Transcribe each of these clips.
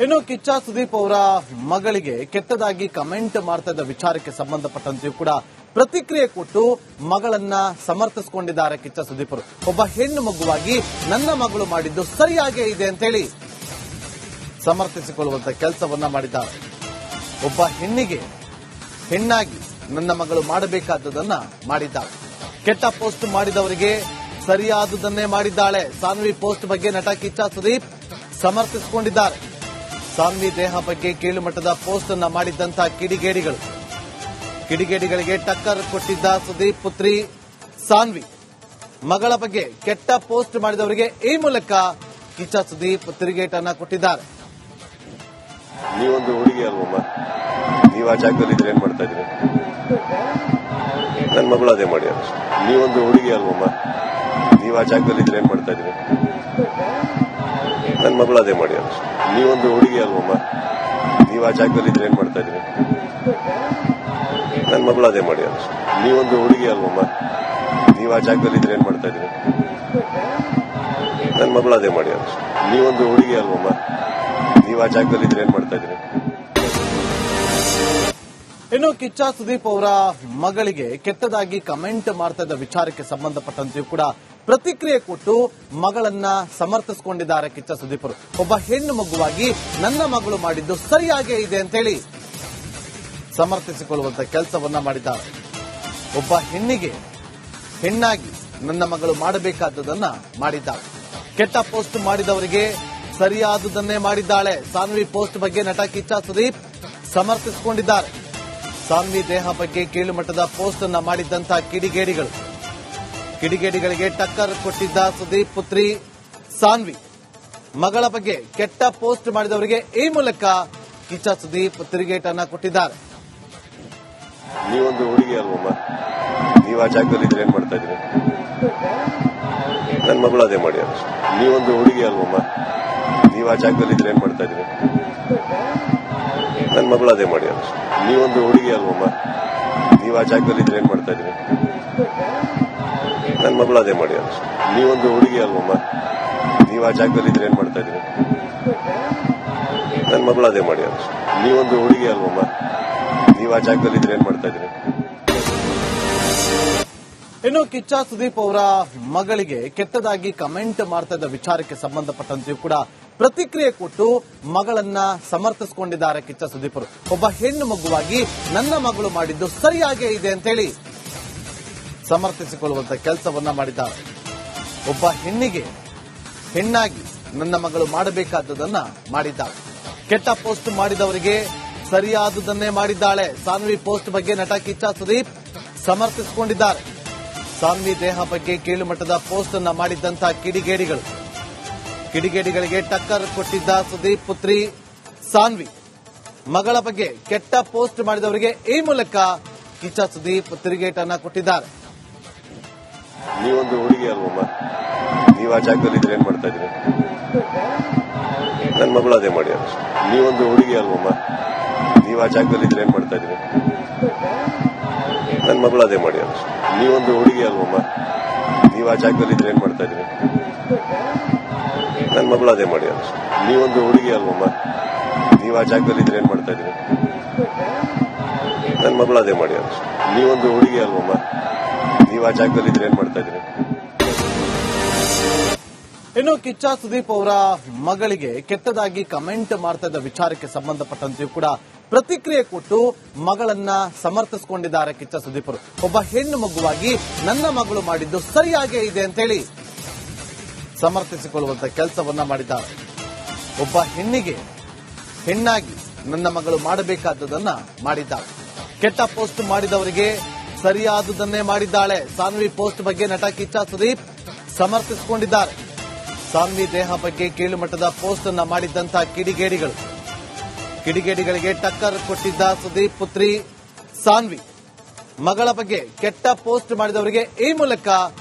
ಇನ್ನು ಕಿಚ್ಚ ಸುದೀಪ್ ಅವರ ಮಗಳಿಗೆ ಕೆಟ್ಟದಾಗಿ ಕಮೆಂಟ್ ಮಾಡ್ತಾ ಇದ್ದ ವಿಚಾರಕ್ಕೆ ಸಂಬಂಧಪಟ್ಟಂತೆಯೂ ಕೂಡ ಪ್ರತಿಕ್ರಿಯೆ ಕೊಟ್ಟು ಮಗಳನ್ನ ಸಮರ್ಥಿಸಿಕೊಂಡಿದ್ದಾರೆ ಕಿಚ್ಚ ಸುದೀಪ್ ಅವರು. ಒಬ್ಬ ಹೆಣ್ಣು ಮಗುವಾಗಿ ನನ್ನ ಮಗಳು ಮಾಡಿದ್ದು ಸರಿಯಾಗೇ ಇದೆ ಅಂತೇಳಿ ಸಮರ್ಥಿಸಿಕೊಳ್ಳುವಂತ ಕೆಲಸವನ್ನ ಮಾಡಿದ್ದಾರೆ. ಒಬ್ಬ ಹೆಣ್ಣಿಗೆ ಹೆಣ್ಣಾಗಿ ನನ್ನ ಮಗಳು ಮಾಡಬೇಕಾದದನ್ನ ಮಾಡಿದ್ದಾಳೆ. ಕೆಟ್ಟ ಪೋಸ್ಟ್ ಮಾಡಿದವರಿಗೆ ಸರಿಯಾದುದನ್ನೇ ಮಾಡಿದ್ದಾಳೆ. ಸಾನ್ವಿ ಪೋಸ್ಟ್ ಬಗ್ಗೆ ನಟ ಕಿಚ್ಚ ಸುದೀಪ್ ಸಮರ್ಥಿಸಿಕೊಂಡಿದ್ದಾರೆ. ಸಾನ್ವಿ ದೇಹ ಬಗ್ಗೆ ಕೀಳುಮಟ್ಟದ ಪೋಸ್ಟ್ ಅನ್ನ ಮಾಡಿದ್ದಂತಹ ಕಿಡಿಗೇಡಿಗಳಿಗೆ ಟಕ್ಕರ್ ಕೊಟ್ಟಿದ್ದ ಸುದೀಪ್ ಪುತ್ರಿ ಸಾನ್ವಿ ಮಗಳ ಬಗ್ಗೆ ಕೆಟ್ಟ ಪೋಸ್ಟ್ ಮಾಡಿದವರಿಗೆ ಈ ಮೂಲಕ ಕಿಚ್ಚ ಸುದೀಪ್ ತಿರುಗೇಟನ್ನ ಕೊಟ್ಟಿದ್ದಾರೆ. ನೀವೊಂದು ಹುಡುಗಿ ಅಲ್ವಮ್ಮ, ನೀವು ಆ ಜಾಗದಲ್ಲಿ ಇದ್ರೆ ಏನ್ ಮಾಡ್ತಾ ಇದ್ರಿ? ನನ್ನ ಮಗಳು ಅದೇ ಮಾಡಿ. ನೀವೊಂದು ಹುಡುಗಿ ಅಲ್ವಮ್ಮ, ನೀವು ಆ ಜಾಗದಲ್ಲಿ ಇದ್ರೆ ಏನ್ ಮಾಡ್ತಾ ಇದ್ರಿ? ನನ್ನ ಮಗಳು ಅದೇ ಮಾಡಿ. ನೀವೊಂದು ಹುಡುಗಿ ಅಲ್ವಮ್ಮ, ನೀವು ಆ ಜಾಗದಲ್ಲಿ ಇದ್ರೆ ಏನ್ ಮಾಡ್ತಾ ಇದ್ರಿ? ನನ್ನ ಮಗಳು ಅದೇ ಮಾಡಿ. ನೀವೊಂದು ಹುಡುಗಿ ಅಲ್ವಮ್ಮ, ನೀವು ಆ ಜಾಗದಲ್ಲಿ ಇದ್ರೆ ಏನ್ ಮಾಡ್ತಾ ಇದ್ರಿ? ನನ್ನ ಮಗಳು ಅದೇ ಮಾಡಿ. ನೀವೊಂದು ಹುಡುಗಿ ಅಲ್ವಮ್ಮ, ನೀವು ಆ ಜಾಗದಲ್ಲಿ ಇದ್ರೆ ಏನ್ ಮಾಡ್ತಾ ಇದ್ರಿ? ಇನ್ನು ಕಿಚ್ಚ ಸುದೀಪ್ ಅವರ ಮಗಳಿಗೆ ಕೆಟ್ಟದಾಗಿ ಕಮೆಂಟ್ ಮಾಡ್ತಾ ಇದ್ದ ವಿಚಾರಕ್ಕೆ ಸಂಬಂಧಪಟ್ಟಂತೆಯೂ ಕೂಡ ಪ್ರತಿಕ್ರಿಯೆ ಕೊಟ್ಟು ಮಗಳನ್ನ ಸಮರ್ಥಿಸಿಕೊಂಡಿದ್ದಾರೆ ಕಿಚ್ಚ ಸುದೀಪ್ ಅವರು. ಒಬ್ಬ ಹೆಣ್ಣು ಮಗುವಾಗಿ ನನ್ನ ಮಗಳು ಮಾಡಿದ್ದು ಸರಿಯಾಗೇ ಇದೆ ಅಂತೇಳಿ ಸಮರ್ಥಿಸಿಕೊಳ್ಳುವಂತ ಕೆಲಸವನ್ನ ಮಾಡಿದ್ದಾರೆ. ಒಬ್ಬ ಹೆಣ್ಣಿಗೆ ಹೆಣ್ಣಾಗಿ ನನ್ನ ಮಗಳು ಮಾಡಬೇಕಾದದನ್ನ ಮಾಡಿದ್ದಾಳೆ. ಕೆಟ್ಟ ಪೋಸ್ಟ್ ಮಾಡಿದವರಿಗೆ ಸರಿಯಾದುದನ್ನೇ ಮಾಡಿದ್ದಾಳೆ. ಸಾನ್ವಿ ಪೋಸ್ಟ್ ಬಗ್ಗೆ ನಟ ಕಿಚ್ಚ ಸುದೀಪ್ ಸಮರ್ಥಿಸಿಕೊಂಡಿದ್ದಾರೆ. ಸಾನ್ವಿ ದೇಹ ಬಗ್ಗೆ ಕೀಳುಮಟ್ಟದ ಪೋಸ್ಟ್ ಅನ್ನ ಮಾಡಿದ್ದಂತಹ ಕಿಡಿಗೇಡಿಗಳಿಗೆ ಟಕ್ಕರ್ ಕೊಟ್ಟಿದ್ದ ಸುದೀಪ್ ಪುತ್ರಿ ಸಾನ್ವಿ ಮಗಳ ಬಗ್ಗೆ ಕೆಟ್ಟ ಪೋಸ್ಟ್ ಮಾಡಿದವರಿಗೆ ಈ ಮೂಲಕ ಕಿಚ್ಚ ಸುದೀಪ್ ತಿರುಗೇಟನ್ನ ಕೊಟ್ಟಿದ್ದಾರೆ. ನೀವೊಂದು ಹುಡುಗಿ ಅಲ್ವಮ್ಮ, ನೀವು ಆ ಜಾಗದಲ್ಲಿ ಇದ್ರೆ ಏನ್ ಮಾಡ್ತಾ ಇದ್ರಿ? ನನ್ನ ಮಗಳು ಅದೇ ಮಾಡಿ. ನೀವೊಂದು ಹುಡುಗಿ ಅಲ್ವಮ್ಮ, ನೀವು ಆ ಜಾಗದಲ್ಲಿ ಇದ್ರೆ ಏನ್ ಮಾಡ್ತಾ ಇದ್ರಿ? ನನ್ನ ಮಗಳು ಅದೇ ಮಾಡಿ. ನೀವೊಂದು ಹುಡುಗಿ ಅಲ್ವಮ್ಮ, ನೀವು ಆ ಜಾಗದಲ್ಲಿ ಇದ್ರೆ ಏನ್ ಮಾಡ್ತಾ ಇದ್ರಿ? ನನ್ನ ಮಗಳು ಅದೇ ಮಾಡಿ. ನೀವೊಂದು ಹುಡುಗಿ ಅಲ್ವಮ್ಮ, ನೀವು ಆ ಜಾಗದಲ್ಲಿ ಇದ್ರೆ ಏನ್ ಮಾಡ್ತಾ ಇದ್ರಿ? ನನ್ನ ಮಗಳು ಅದೇ ಮಾಡಿ. ನೀವೊಂದು ಹುಡುಗಿ ಅಲ್ವಮ್ಮ, ನೀವು ಆ ಜಾಗದಲ್ಲಿ ಇದ್ರೆ ಏನ್ ಮಾಡ್ತಾ ಇದ್ರಿ? ಇನ್ನು ಕಿಚ್ಚ ಸುದೀಪ್ ಅವರ ಮಗಳಿಗೆ ಕೆಟ್ಟದಾಗಿ ಕಮೆಂಟ್ ಮಾಡ್ತಾ ಇದ್ದ ವಿಚಾರಕ್ಕೆ ಸಂಬಂಧಪಟ್ಟಂತೆಯೂ ಕೂಡ ಪ್ರತಿಕ್ರಿಯೆ ಕೊಟ್ಟು ಮಗಳನ್ನ ಸಮರ್ಥಿಸಿಕೊಂಡಿದ್ದಾರೆ ಕಿಚ್ಚ ಸುದೀಪ್ ಅವರು. ಒಬ್ಬ ಹೆಣ್ಣು ಮಗುವಾಗಿ ನನ್ನ ಮಗಳು ಮಾಡಿದ್ದು ಸರಿಯಾಗೇ ಇದೆ ಅಂತೇಳಿ ಸಮರ್ಥಿಸಿಕೊಳ್ಳುವಂತ ಕೆಲಸವನ್ನ ಮಾಡಿದ್ದಾರೆ. ಒಬ್ಬ ಹೆಣ್ಣಿಗೆ ಹೆಣ್ಣಾಗಿ ನನ್ನ ಮಗಳು ಮಾಡಬೇಕಾದದನ್ನ ಮಾಡಿದ್ದಾಳೆ. ಕೆಟ್ಟ ಪೋಸ್ಟ್ ಮಾಡಿದವರಿಗೆ ಸರಿಯಾದುದನ್ನೇ ಮಾಡಿದ್ದಾಳೆ. ಸಾನ್ವಿ ಪೋಸ್ಟ್ ಬಗ್ಗೆ ನಟ ಕಿಚ್ಚ ಸುದೀಪ್ ಸಮರ್ಥಿಸಿಕೊಂಡಿದ್ದಾರೆ. ಸಾನ್ವಿ ದೇಹ ಬಗ್ಗೆ ಕೀಳುಮಟ್ಟದ ಪೋಸ್ಟ್ ಅನ್ನ ಮಾಡಿದ್ದಂತಹ ಕಿಡಿಗೇಡಿಗಳಿಗೆ ಟಕ್ಕರ್ ಕೊಟ್ಟಿದ್ದ ಸುದೀಪ್ ಪುತ್ರಿ ಸಾನ್ವಿ ಮಗಳ ಬಗ್ಗೆ ಕೆಟ್ಟ ಪೋಸ್ಟ್ ಮಾಡಿದವರಿಗೆ ಈ ಮೂಲಕ ಕಿಚ್ಚ ಸುದೀಪ್ ತಿರುಗೇಟನ್ನ ಕೊಟ್ಟಿದ್ದಾರೆ. ನೀವೊಂದು ಹುಡುಗಿ ಅಲ್ವಮ್ಮ, ನೀವು ಆ ಜಾಗದಲ್ಲಿ ಇದ್ರೆ ಏನ್ ಮಾಡ್ತಾ ಇದ್ರಿ? ನನ್ನ ಮಗಳು ಅದೇ ಮಾಡಿ. ನೀವೊಂದು ಹುಡುಗಿ ಅಲ್ವಮ್ಮ, ನೀವು ಆ ಜಾಗದಲ್ಲಿ ಇದ್ರೆ ಏನ್ ಮಾಡ್ತಾ ಇದ್ರಿ? ನನ್ನ ಮಗಳು ಅದೇ ಮಾಡಿ. ನೀವೊಂದು ಹುಡುಗಿ ಅಲ್ವಮ್ಮ, ನೀವು ಆ ಜಾಗದಲ್ಲಿ ಇದ್ರೆ ಏನ್ ಮಾಡ್ತಾ ಇದ್ರಿ? ನನ್ನ ಮಗಳು ಅದೇ ಮಾಡಿ. ನೀವೊಂದು ಹುಡುಗಿ ಅಲ್ವಮ್ಮ, ನೀವು ಆ ಜಾಗದಲ್ಲಿ ಇದ್ರೆ ಏನ್ ಮಾಡ್ತಾ ಇದ್ರಿ? ನನ್ನ ಮಗಳು ಅದೇ ಮಾಡಿ. ನೀವೊಂದು ಹುಡುಗಿ ಅಲ್ವಮ್ಮ, ನೀವು ಆ ಜಾಗದಲ್ಲಿ ಇದ್ರೆ ಏನ್ ಮಾಡ್ತಾ ಇದ್ರಿ? ಇನ್ನು ಕಿಚ್ಚ ಸುದೀಪ್ ಅವರ ಮಗಳಿಗೆ ಕೆಟ್ಟದಾಗಿ ಕಮೆಂಟ್ ಮಾಡ್ತಾ ಇದ್ದ ವಿಚಾರಕ್ಕೆ ಸಂಬಂಧಪಟ್ಟಂತೆಯೂ ಕೂಡ ಪ್ರತಿಕ್ರಿಯೆ ಕೊಟ್ಟು ಮಗಳನ್ನ ಸಮರ್ಥಿಸಿಕೊಂಡಿದ್ದಾರೆ ಕಿಚ್ಚ ಸುದೀಪ್ ಅವರು. ಒಬ್ಬ ಹೆಣ್ಣು ಮಗುವಾಗಿ ನನ್ನ ಮಗಳು ಮಾಡಿದ್ದು ಸರಿಯಾಗೇ ಇದೆ ಅಂತೇಳಿ ಸಮರ್ಥಿಸಿಕೊಳ್ಳುವಂತ ಕೆಲಸವನ್ನ ಮಾಡಿದ್ದಾರೆ. ಒಬ್ಬ ಹೆಣ್ಣಿಗೆ ಹೆಣ್ಣಾಗಿ ನನ್ನ ಮಗಳು ಮಾಡಬೇಕಾದದನ್ನ ಮಾಡಿದ್ದಾಳೆ. ಕೆಟ್ಟ ಪೋಸ್ಟ್ ಮಾಡಿದವರಿಗೆ ಸರಿಯಾದುದನ್ನೇ ಮಾಡಿದ್ದಾಳೆ. ಸಾನ್ವಿ ಪೋಸ್ಟ್ ಬಗ್ಗೆ ನಟ ಕಿಚ್ಚ ಸುದೀಪ್ ಸಮರ್ಥಿಸಿಕೊಂಡಿದ್ದಾರೆ. ಸಾನ್ವಿ ದೇಹ ಬಗ್ಗೆ ಕೀಳುಮಟ್ಟದ ಪೋಸ್ಟ್ ಅನ್ನ ಮಾಡಿದ್ದಂತಹ ಕಿಡಿಗೇಡಿಗಳಿಗೆ ಟಕ್ಕರ್ ಕೊಟ್ಟಿದ್ದ ಸುದೀಪ್ ಪುತ್ರಿ ಸಾನ್ವಿ ಮಗಳ ಬಗ್ಗೆ ಕೆಟ್ಟ ಪೋಸ್ಟ್ ಮಾಡಿದವರಿಗೆ ಈ ಮೂಲಕ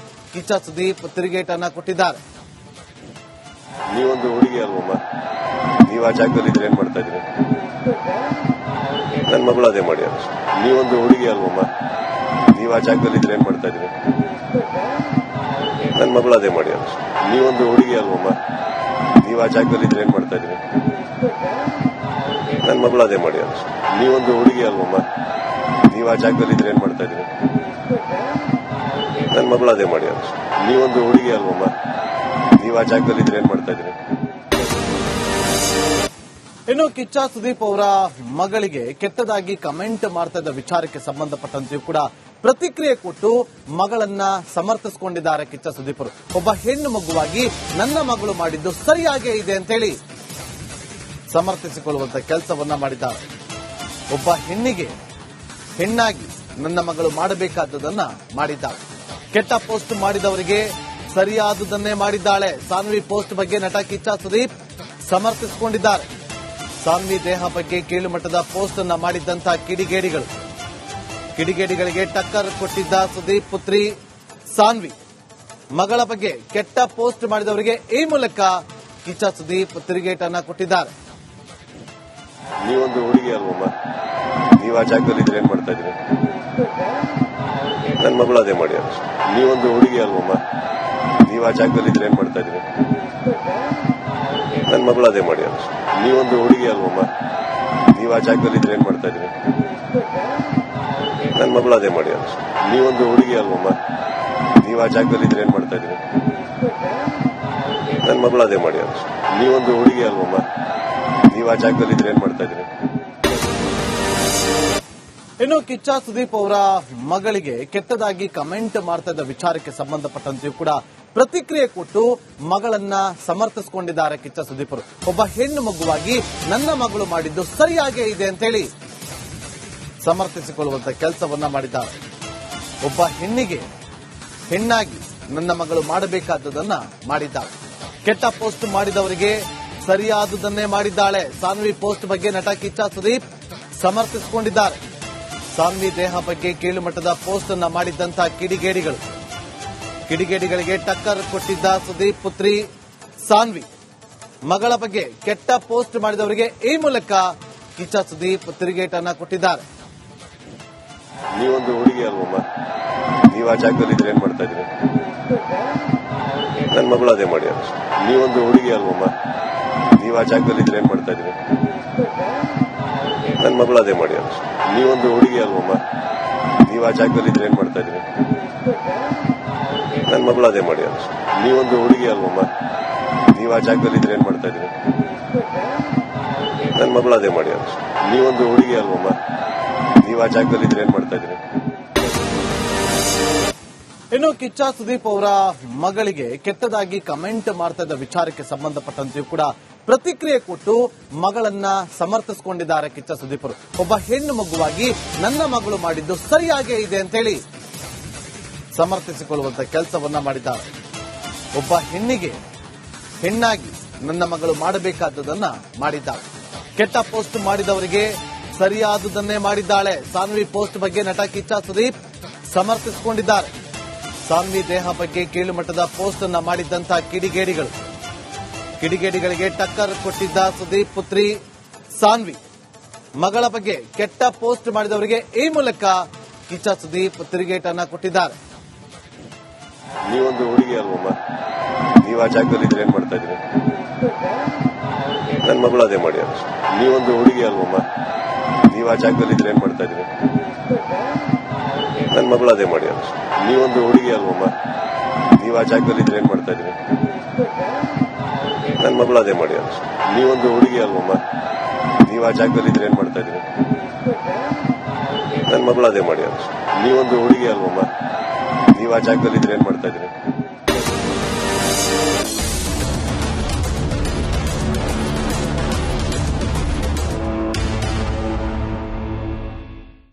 ಕಿಚ್ಚ ಸುದೀಪ್ ತಿರುಗೇಟನ್ನ ಕೊಟ್ಟಿದ್ದಾರೆ. ನೀವೊಂದು ಹುಡುಗಿ ಅಲ್ವಮ್ಮ, ನೀವು ಆ ಜಾಗದಲ್ಲಿ ಇದ್ರೆ ಏನ್ ಮಾಡ್ತಾ ಇದ್ರಿ? ನನ್ನ ಮಗಳು ಅದೇ ಮಾಡಿ. ನೀವೊಂದು ಹುಡುಗಿ ಅಲ್ವಮ್ಮ, ನೀವು ಆ ಜಾಗದಲ್ಲಿ ಇದ್ರೆ ಏನ್ ಮಾಡ್ತಾ ಇದ್ರಿ? ನನ್ನ ಮಗಳು ಅದೇ ಮಾಡಿ. ನೀವೊಂದು ಹುಡುಗಿ ಅಲ್ವಮ್ಮ, ನೀವು ಆ ಜಾಗದಲ್ಲಿ ಇದ್ರೆ ಏನ್ ಮಾಡ್ತಾ ಇದ್ರಿ? ನನ್ನ ಮಗಳು ಅದೇ ಮಾಡಿ. ನೀವೊಂದು ಹುಡುಗಿ ಅಲ್ವಮ್ಮ, ನೀವು ಆ ಜಾಗದಲ್ಲಿ ಇದ್ರೆ ಏನ್ ಮಾಡ್ತಾ ಇದ್ರಿ? ನನ್ನ ಮಗಳು ಅದೇ ಮಾಡಿ. ನೀವೊಂದು ಹುಡುಗಿ ಅಲ್ವಮ್ಮ, ನೀವು ಆ ಜಾಗದಲ್ಲಿ ಇದ್ರೆ ಏನ್ ಮಾಡ್ತಾ ಇದ್ರಿ? ಇನ್ನು ಕಿಚ್ಚ ಸುದೀಪ್ ಅವರ ಮಗಳಿಗೆ ಕೆಟ್ಟದಾಗಿ ಕಮೆಂಟ್ ಮಾಡ್ತಾ ಇದ್ದ ವಿಚಾರಕ್ಕೆ ಸಂಬಂಧಪಟ್ಟಂತೆಯೂ ಕೂಡ ಪ್ರತಿಕ್ರಿಯೆ ಕೊಟ್ಟು ಮಗಳನ್ನ ಸಮರ್ಥಿಸಿಕೊಂಡಿದ್ದಾರೆ ಕಿಚ್ಚ ಸುದೀಪ್ ಅವರು. ಒಬ್ಬ ಹೆಣ್ಣು ಮಗುವಾಗಿ ನನ್ನ ಮಗಳು ಮಾಡಿದ್ದು ಸರಿಯಾಗೇ ಇದೆ ಅಂತೇಳಿ ಸಮರ್ಥಿಸಿಕೊಳ್ಳುವಂತ ಕೆಲಸವನ್ನ ಮಾಡಿದ್ದಾರೆ. ಒಬ್ಬ ಹೆಣ್ಣಿಗೆ ಹೆಣ್ಣಾಗಿ ನನ್ನ ಮಗಳು ಮಾಡಬೇಕಾದದನ್ನ ಮಾಡಿದ್ದಾಳೆ. ಕೆಟ್ಟ ಪೋಸ್ಟ್ ಮಾಡಿದವರಿಗೆ ಸರಿಯಾದುದನ್ನೇ ಮಾಡಿದ್ದಾಳೆ. ಸಾನ್ವಿ ಪೋಸ್ಟ್ ಬಗ್ಗೆ ನಟ ಕಿಚ್ಚ ಸುದೀಪ್ ಸಮರ್ಥಿಸಿಕೊಂಡಿದ್ದಾರೆ. ಸಾನ್ವಿ ದೇಹ ಬಗ್ಗೆ ಕೀಳುಮಟ್ಟದ ಪೋಸ್ಟ್ ಅನ್ನ ಮಾಡಿದ್ದಂತಹ ಕಿಡಿಗೇಡಿಗಳಿಗೆ ಟಕ್ಕರ್ ಕೊಟ್ಟಿದ್ದ ಸುದೀಪ್ ಪುತ್ರಿ ಸಾನ್ವಿ ಮಗಳ ಬಗ್ಗೆ ಕೆಟ್ಟ ಪೋಸ್ಟ್ ಮಾಡಿದವರಿಗೆ ಈ ಮೂಲಕ ಕಿಚ್ಚ ಸುದೀಪ್ ತಿರುಗೇಟನ್ನ ಕೊಟ್ಟಿದ್ದಾರೆ. ನೀವೊಂದು ಹುಡುಗಿ ಅಲ್ವಮ್ಮ, ನೀವು ಆ ಜಾಗದಲ್ಲಿ ಇದ್ರೆ ಏನ್ ಮಾಡ್ತಾ ಇದ್ರಿ? ನನ್ನ ಮಗಳು ಅದೇ ಮಾಡಿ. ನೀವೊಂದು ಹುಡುಗಿ ಅಲ್ವಮ್ಮ, ನೀವು ಆ ಜಾಗದಲ್ಲಿ ಇದ್ರೆ ಏನ್ ಮಾಡ್ತಾ ಇದ್ರಿ? ನನ್ನ ಮಗಳು ಅದೇ ಮಾಡಿ. ನೀವೊಂದು ಹುಡುಗಿ ಅಲ್ವಮ್ಮ, ನೀವು ಆ ಜಾಗದಲ್ಲಿ ಇದ್ರೆ ಏನ್ ಮಾಡ್ತಾ ಇದ್ರಿ? ನನ್ನ ಮಗಳು ಅದೇ ಮಾಡಿ. ನೀವೊಂದು ಹುಡುಗಿ ಅಲ್ವಮ್ಮ, ನೀವು ಆ ಜಾಗದಲ್ಲಿ ಇದ್ರೆ ಏನ್ ಮಾಡ್ತಾ ಇದ್ರಿ? ನನ್ನ ಮಗಳು ಅದೇ ಮಾಡಿ. ನೀವೊಂದು ಹುಡುಗಿ ಅಲ್ವಮ್ಮ, ನೀವು ಆ ಜಾಗದಲ್ಲಿ ಇದ್ರೆ ಏನ್ ಮಾಡ್ತಾ ಇದ್ರಿ? ಇನ್ನು ಕಿಚ್ಚ ಸುದೀಪ್ ಅವರ ಮಗಳಿಗೆ ಕೆಟ್ಟದಾಗಿ ಕಮೆಂಟ್ ಮಾಡ್ತಾ ಇದ್ದ ವಿಚಾರಕ್ಕೆ ಸಂಬಂಧಪಟ್ಟಂತೆಯೂ ಕೂಡ ಪ್ರತಿಕ್ರಿಯೆ ಕೊಟ್ಟು ಮಗಳನ್ನ ಸಮರ್ಥಿಸಿಕೊಂಡಿದ್ದಾರೆ ಕಿಚ್ಚ ಸುದೀಪ್ ಅವರು. ಒಬ್ಬ ಹೆಣ್ಣು ಮಗುವಾಗಿ ನನ್ನ ಮಗಳು ಮಾಡಿದ್ದು ಸರಿಯಾಗೇ ಇದೆ ಅಂತೇಳಿ ಸಮರ್ಥಿಸಿಕೊಳ್ಳುವಂತ ಕೆಲಸವನ್ನ ಮಾಡಿದ್ದಾರೆ. ಒಬ್ಬ ಹೆಣ್ಣಿಗೆ ಹೆಣ್ಣಾಗಿ ನನ್ನ ಮಗಳು ಮಾಡಬೇಕಾದದನ್ನ ಮಾಡಿದ್ದಾಳೆ. ಕೆಟ್ಟ ಪೋಸ್ಟ್ ಮಾಡಿದವರಿಗೆ ಸರಿಯಾದುದನ್ನೇ ಮಾಡಿದ್ದಾಳೆ. ಸಾನ್ವಿ ಪೋಸ್ಟ್ ಬಗ್ಗೆ ನಟ ಕಿಚ್ಚ ಸುದೀಪ್ ಸಮರ್ಥಿಸಿಕೊಂಡಿದ್ದಾರೆ. ಸಾನ್ವಿ ದೇಹ ಬಗ್ಗೆ ಕೀಳುಮಟ್ಟದ ಪೋಸ್ಟ್ ಅನ್ನ ಮಾಡಿದ್ದಂತಹ ಕಿಡಿಗೇಡಿಗಳಿಗೆ ಟಕ್ಕರ್ ಕೊಟ್ಟಿದ್ದ ಸುದೀಪ್ ಪುತ್ರಿ ಸಾನ್ವಿ ಮಗಳ ಬಗ್ಗೆ ಕೆಟ್ಟ ಪೋಸ್ಟ್ ಮಾಡಿದವರಿಗೆ ಈ ಮೂಲಕ ಕಿಚ್ಚ ಸುದೀಪ್ ತಿರುಗೇಟನ್ನ ಕೊಟ್ಟಿದ್ದಾರೆ. ನೀವೊಂದು ಹುಡುಗಿ ಅಲ್ವಮ್ಮ, ನೀವು ಆ ಜಾಗದಲ್ಲಿ ಇದ್ರೆ ಏನ್ ಮಾಡ್ತಾ ಇದ್ರಿ? ನನ್ನ ಮಗಳು ಅದೇ ಮಾಡಿ. ನೀವೊಂದು ಹುಡುಗಿ ಅಲ್ವಮ್ಮ, ನೀವು ಆ ಜಾಗದಲ್ಲಿ ಇದ್ರೆ ಏನ್ ಮಾಡ್ತಾ ಇದ್ರಿ? ನನ್ನ ಮಗಳು ಅದೇ ಮಾಡಿ. ನೀವೊಂದು ಹುಡುಗಿ ಅಲ್ವಮ್ಮ, ನೀವು ಆ ಜಾಗದಲ್ಲಿ ಇದ್ರೆ ಏನ್ ಮಾಡ್ತಾ ಇದ್ರಿ? ನನ್ನ ಮಗಳು ಅದೇ ಮಾಡಿ. ನೀವೊಂದು ಹುಡುಗಿ ಅಲ್ವಮ್ಮ, ನೀವು ಆ ಜಾಗದಲ್ಲಿ ಇದ್ರೆ ಏನ್ ಮಾಡ್ತಾ ಇದ್ರಿ? ನನ್ನ ಮಗಳು ಅದೇ ಮಾಡಿ. ನೀವೊಂದು ಹುಡುಗಿ ಅಲ್ವಮ್ಮ, ನೀವು ಆ ಜಾಗದಲ್ಲಿ ಇದ್ರೆ ಏನ್ ಮಾಡ್ತಾ ಇದ್ರಿ? ಇನ್ನು ಕಿಚ್ಚ ಸುದೀಪ್ ಅವರ ಮಗಳಿಗೆ ಕೆಟ್ಟದಾಗಿ ಕಮೆಂಟ್ ಮಾಡ್ತಾ ಇದ್ದ ವಿಚಾರಕ್ಕೆ ಸಂಬಂಧಪಟ್ಟಂತೆಯೂ ಕೂಡ ಪ್ರತಿಕ್ರಿಯೆ ಕೊಟ್ಟು ಮಗಳನ್ನ ಸಮರ್ಥಿಸಿಕೊಂಡಿದ್ದಾರೆ ಕಿಚ್ಚ ಸುದೀಪ್ ಅವರು. ಒಬ್ಬ ಹೆಣ್ಣು ಮಗುವಾಗಿ ನನ್ನ ಮಗಳು ಮಾಡಿದ್ದು ಸರಿಯಾಗೇ ಇದೆ ಅಂತೇಳಿ ಸಮರ್ಥಿಸಿಕೊಳ್ಳುವಂತ ಕೆಲಸವನ್ನ ಮಾಡಿದ್ದಾರೆ. ಒಬ್ಬ ಹೆಣ್ಣಿಗೆ ಹೆಣ್ಣಾಗಿ ನನ್ನ ಮಗಳು ಮಾಡಬೇಕಾದದನ್ನ ಮಾಡಿದ್ದಾಳೆ. ಕೆಟ್ಟ ಪೋಸ್ಟ್ ಮಾಡಿದವರಿಗೆ ಸರಿಯಾದುದನ್ನೇ ಮಾಡಿದ್ದಾಳೆ. ಸಾನ್ವಿ ಪೋಸ್ಟ್ ಬಗ್ಗೆ ನಟ ಕಿಚ್ಚ ಸುದೀಪ್ ಸಮರ್ಥಿಸಿಕೊಂಡಿದ್ದಾರೆ. ಸಾನ್ವಿ ದೇಹ ಬಗ್ಗೆ ಕೀಳುಮಟ್ಟದ ಪೋಸ್ಟ್ ಅನ್ನ ಮಾಡಿದ್ದಂತಹ ಕಿಡಿಗೇಡಿಗಳಿಗೆ ಟಕ್ಕರ್ ಕೊಟ್ಟಿದ್ದ ಸುದೀಪ್ ಪುತ್ರಿ ಸಾನ್ವಿ ಮಗಳ ಬಗ್ಗೆ ಕೆಟ್ಟ ಪೋಸ್ಟ್ ಮಾಡಿದವರಿಗೆ ಈ ಮೂಲಕ ಕಿಚ್ಚ ಸುದೀಪ್ ತಿರುಗೇಟನ್ನ ಕೊಟ್ಟಿದ್ದಾರೆ. ನೀವೊಂದು ಹುಡುಗಿ ಅಲ್ವಮ್ಮ, ನೀವು ಆ ಜಾಗದಲ್ಲಿ ಇದ್ರೆ ಏನ್ ಮಾಡ್ತಾ ಇದ್ರಿ? ನನ್ನ ಮಗಳು ಅದೇ ಮಾಡಿ. ನೀವೊಂದು ಹುಡುಗಿ ಅಲ್ವಮ್ಮ, ನೀವು ಆ ಜಾಗದಲ್ಲಿ ಇದ್ರೆ ಏನ್ ಮಾಡ್ತಾ ಇದ್ರಿ? ನನ್ನ ಮಗಳು ಅದೇ ಮಾಡಿ. ನೀವೊಂದು ಹುಡುಗಿ ಅಲ್ವಮ್ಮ, ನೀವು ಆ ಜಾಗದಲ್ಲಿ ಇದ್ರೆ ಏನ್ ಮಾಡ್ತಾ ಇದ್ರಿ? ನನ್ನ ಮಗಳು ಅದೇ ಮಾಡಿ. ನೀವೊಂದು ಹುಡುಗಿ ಅಲ್ವಮ್ಮ, ನೀವು ಆ ಜಾಗದಲ್ಲಿ ಇದ್ರೆ ಏನ್ ಮಾಡ್ತಾ ಇದ್ರಿ? ನನ್ನ ಮಗಳು ಅದೇ ಮಾಡಿ. ನೀವೊಂದು ಹುಡುಗಿ ಅಲ್ವಮ್ಮ, ನೀವು ಆ ಜಾಗದಲ್ಲಿ ಇದ್ರೆ ಏನ್ ಮಾಡ್ತಾ ಇದ್ರಿ?